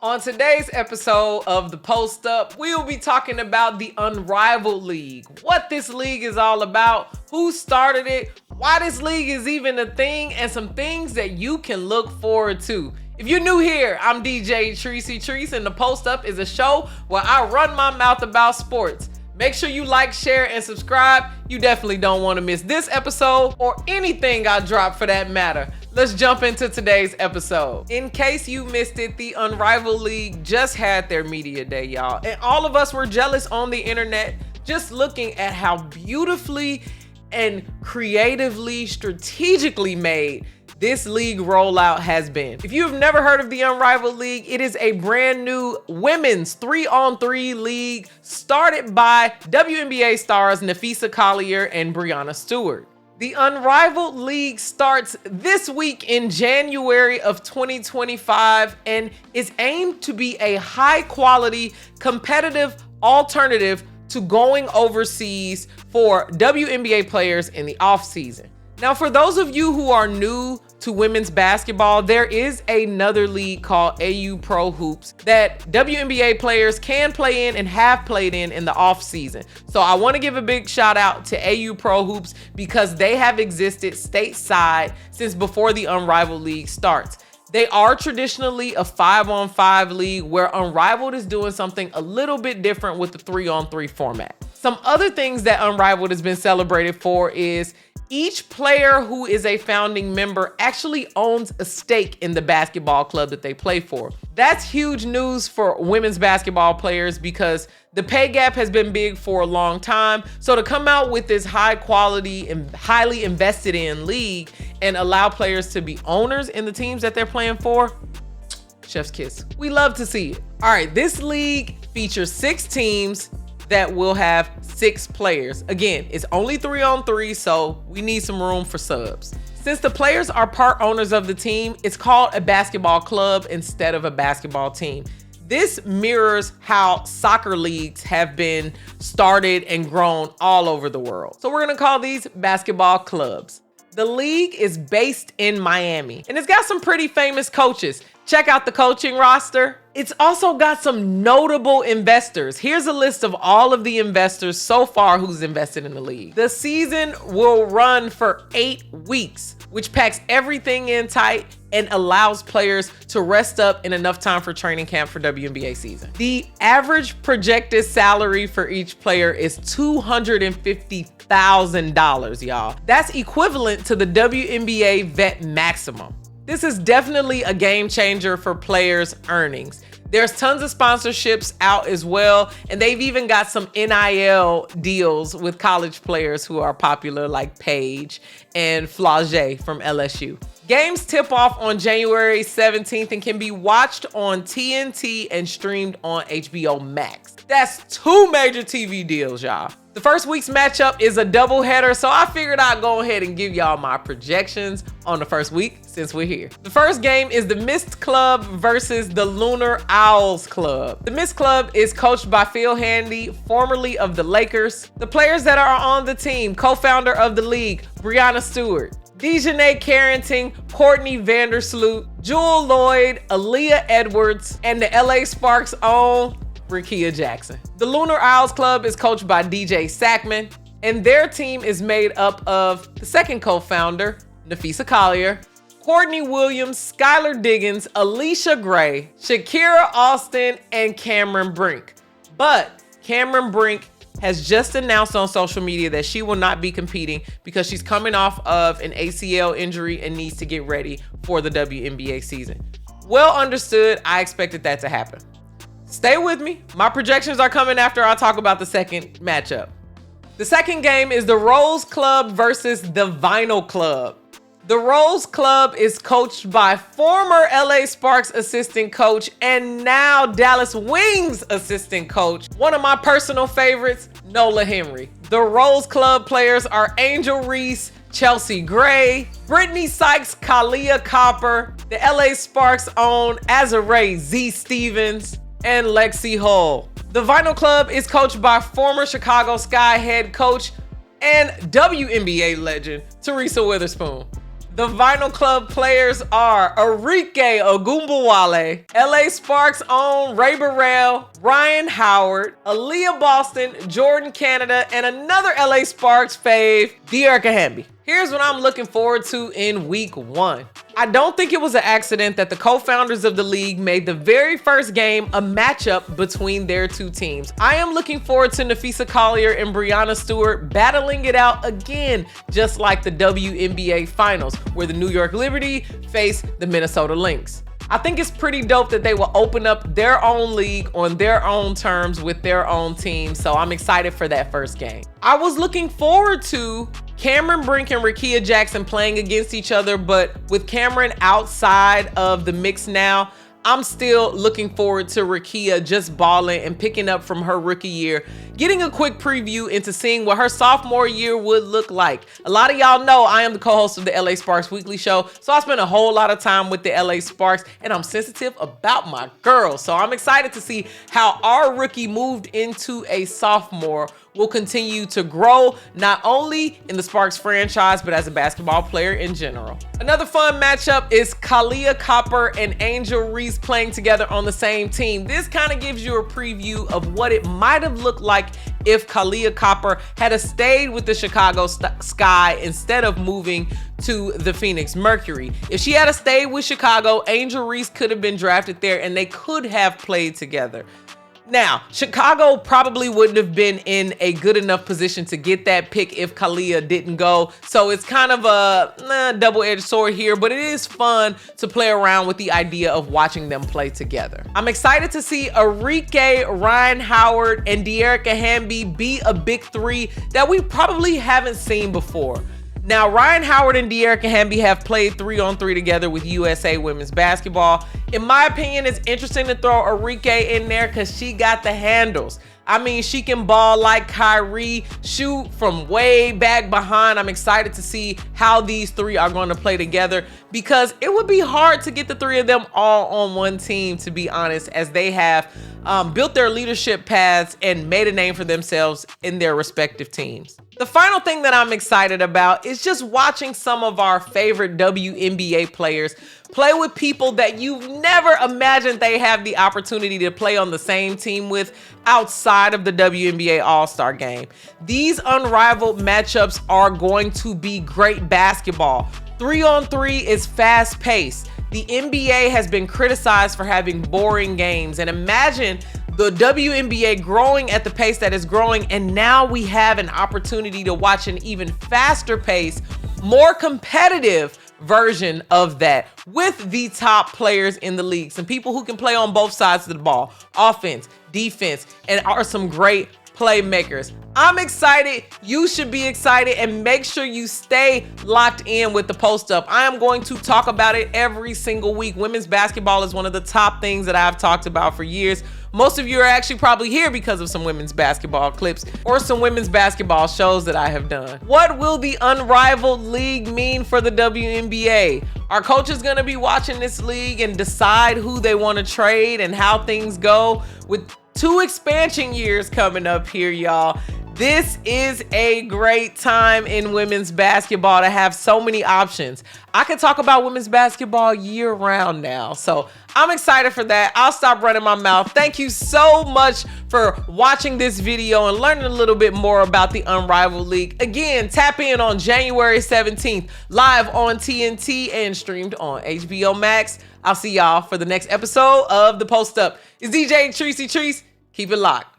On today's episode of The Post Up, we will be talking about the Unrivaled League, what this league is all about, who started it, why this league is even a thing, and some things that you can look forward to. If you're new here, I'm DJ Treese, and The Post Up is a show where I run my mouth about sports. Make sure you like, share, and subscribe. You definitely don't want to miss this episode or anything I drop for that matter. Let's jump into today's episode. In case you missed it, the Unrivaled League just had their media day, y'all. And all of us were jealous on the internet just looking at how beautifully and creatively, strategically made this league rollout has been. If you've never heard of the Unrivaled League, it is a brand new women's 3-on-3 league started by WNBA stars Napheesa, Collier, and Breanna Stewart. The Unrivaled League starts this week in January of 2025 and is aimed to be a high-quality, competitive alternative to going overseas for WNBA players in the offseason. Now, for those of you who are new to women's basketball, there is another league called AU Pro Hoops that WNBA players can play in and have played in the off season. So I want to give a big shout out to AU Pro Hoops because they have existed stateside since before the Unrivaled League starts. They are traditionally a 5-on-5 league where Unrivaled is doing something a little bit different with the 3-on-3 format. Some other things that Unrivaled has been celebrated for is each player who is a founding member actually owns a stake in the basketball club that they play for. That's huge news for women's basketball players because the pay gap has been big for a long time. So to come out with this high quality and highly invested in league and allow players to be owners in the teams that they're playing for, chef's kiss. We love to see it. All right, this league features 6 teams that will have 6 players. Again, it's only 3-on-3, so we need some room for subs. Since the players are part owners of the team, it's called a basketball club instead of a basketball team. This mirrors how soccer leagues have been started and grown all over the world. So we're gonna call these basketball clubs. The league is based in Miami, and it's got some pretty famous coaches. Check out the coaching roster. It's also got some notable investors. Here's a list of all of the investors so far who's invested in the league. The season will run for 8 weeks, which packs everything in tight and allows players to rest up in enough time for training camp for WNBA season. The average projected salary for each player is $250,000, y'all. That's equivalent to the WNBA vet maximum. This is definitely a game changer for players' earnings. There's tons of sponsorships out as well, and they've even got some NIL deals with college players who are popular like Paige and Flage from LSU. Games tip off on January 17th and can be watched on TNT and streamed on HBO Max. That's 2 major TV deals, y'all. The first week's matchup is a doubleheader, so I figured I'd go ahead and give y'all my projections on the first week since we're here. The first game is the Mist Club versus the Lunar Owls Club. The Mist Club is coached by Phil Handy, formerly of the Lakers. The players that are on the team, co-founder of the league, Breanna Stewart, Dejanay Carrington, Courtney Vandersloot, Jewel Lloyd, Aaliyah Edwards, and the LA Sparks' own Rickea Jackson. The Lunar Owls Club is coached by DJ Sackman, and their team is made up of the second co-founder, Napheesa Collier, Courtney Williams, Skylar Diggins, Alicia Gray, Shakira Austin, and Cameron Brink. But Cameron Brink has just announced on social media that she will not be competing because she's coming off of an ACL injury and needs to get ready for the WNBA season. Well understood, I expected that to happen. Stay with me. My projections are coming after I talk about the second matchup. The second game is the Rose Club versus the Vinyl Club. The Rose Club is coached by former LA Sparks assistant coach and now Dallas Wings assistant coach, one of my personal favorites, Nola Henry. The Rose Club players are Angel Reese, Chelsea Gray, Brittany Sykes, Kahleah Copper, the LA Sparks' own Azarae Z. Stevens, and Lexi Hull. The Vinyl Club is coached by former Chicago Sky head coach and WNBA legend Teresa Witherspoon. The Vinyl Club players are Arike Ogunbowale, LA Sparks' own Ray Burrell, Ryan Howard, Aaliyah Boston, Jordan Canada, and another LA Sparks fave, Arike Ogunbowale. Here's what I'm looking forward to in week 1. I don't think it was an accident that the co-founders of the league made the very first game a matchup between their two teams. I am looking forward to Napheesa Collier and Breanna Stewart battling it out again, just like the WNBA finals, where the New York Liberty face the Minnesota Lynx. I think it's pretty dope that they will open up their own league on their own terms with their own team, so I'm excited for that first game. I was looking forward to Cameron Brink and Rickea Jackson playing against each other, but with Cameron outside of the mix now, I'm still looking forward to Rickea just balling and picking up from her rookie year, getting a quick preview into seeing what her sophomore year would look like. A lot of y'all know I am the co-host of the LA Sparks Weekly Show, so I spend a whole lot of time with the LA Sparks, and I'm sensitive about my girls. So I'm excited to see how our rookie moved into a sophomore will continue to grow, not only in the Sparks franchise, but as a basketball player in general. Another fun matchup is Kahleah Copper and Angel Reese playing together on the same team. This kind of gives you a preview of what it might have looked like if Kahleah Copper had stayed with the Chicago Sky instead of moving to the Phoenix Mercury. If she had stayed with Chicago, Angel Reese could have been drafted there and they could have played together. Now, Chicago probably wouldn't have been in a good enough position to get that pick if Kahleah didn't go. So it's kind of a double-edged sword here, but it is fun to play around with the idea of watching them play together. I'm excited to see Arike, Ryan Howard, and Arike Ogunbowale be a big three that we probably haven't seen before. Now, Ryan Howard and Arike Ogunbowale have played 3-on-3 together with USA Women's Basketball. In my opinion, it's interesting to throw Arike in there because she got the handles. I mean, she can ball like Kyrie, shoot from way back behind. I'm excited to see how these three are going to play together because it would be hard to get the three of them all on one team, to be honest, as they have built their leadership paths and made a name for themselves in their respective teams. The final thing that I'm excited about is just watching some of our favorite WNBA players play with people that you've never imagined they have the opportunity to play on the same team with outside of the WNBA All-Star game. These unrivaled matchups are going to be great basketball. 3-on-3 is fast-paced. The NBA has been criticized for having boring games, and imagine the WNBA growing at the pace that is growing, and now we have an opportunity to watch an even faster pace, more competitive version of that with the top players in the league. Some people who can play on both sides of the ball, offense, defense, and are some great playmakers. I'm excited. You should be excited, and make sure you stay locked in with the Post Up. I am going to talk about it every single week. Women's basketball is one of the top things that I've talked about for years. Most of you are actually probably here because of some women's basketball clips or some women's basketball shows that I have done. What will the Unrivaled League mean for the WNBA? Are coaches going to be watching this league and decide who they want to trade and how things go? With 2 expansion years coming up here, y'all, this is a great time in women's basketball to have so many options. I could talk about women's basketball year round now, so I'm excited for that. I'll stop running my mouth. Thank you so much for watching this video and learning a little bit more about the Unrivaled League. Again, tap in on January 17th, live on TNT and streamed on HBO Max. I'll see y'all for the next episode of The Post Up. It's DJ Treese. Keep it locked.